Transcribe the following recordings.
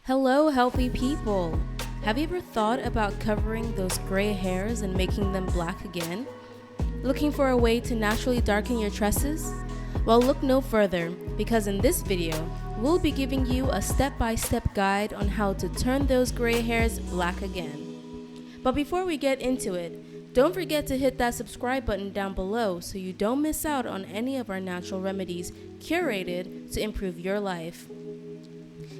Hello, healthy people! Have you ever thought about covering those gray hairs and making them black again? Looking for a way to naturally darken your tresses? Well, look no further, because in this video, we'll be giving you a step-by-step guide on how to turn those gray hairs black again. But before we get into it, don't forget to hit that subscribe button down below so you don't miss out on any of our natural remedies curated to improve your life.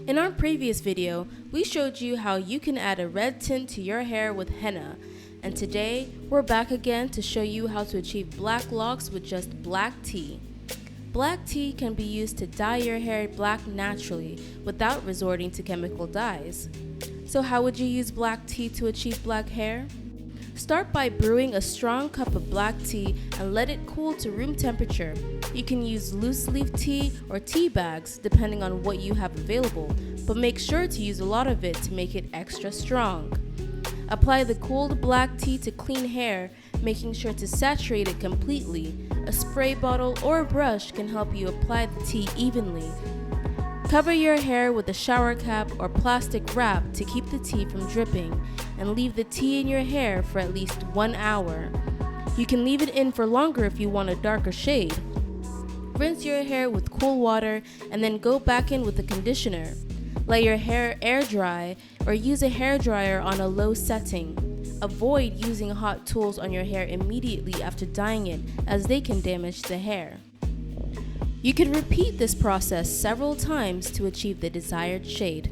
In our previous video, we showed you how you can add a red tint to your hair with henna, and today we're back again to show you how to achieve black locks with just black tea. Black tea can be used to dye your hair black naturally without resorting to chemical dyes. So how would you use black tea to achieve black hair? Start by brewing a strong cup of black tea and let it cool to room temperature. You can use loose leaf tea or tea bags depending on what you have available, but make sure to use a lot of it to make it extra strong. Apply the cooled black tea to clean hair, making sure to saturate it completely. A spray bottle or a brush can help you apply the tea evenly. Cover your hair with a shower cap or plastic wrap to keep the tea from dripping, and leave the tea in your hair for at least 1 hour. You can leave it in for longer if you want a darker shade. Rinse your hair with cool water and then go back in with the conditioner. Let your hair air dry or use a hair dryer on a low setting. Avoid using hot tools on your hair immediately after dyeing it, as they can damage the hair. You can repeat this process several times to achieve the desired shade.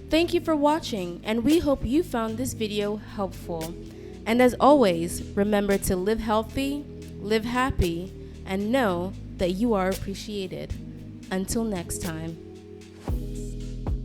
Thank you for watching, and we hope you found this video helpful. And as always, remember to live healthy, live happy, and know that you are appreciated. Until next time.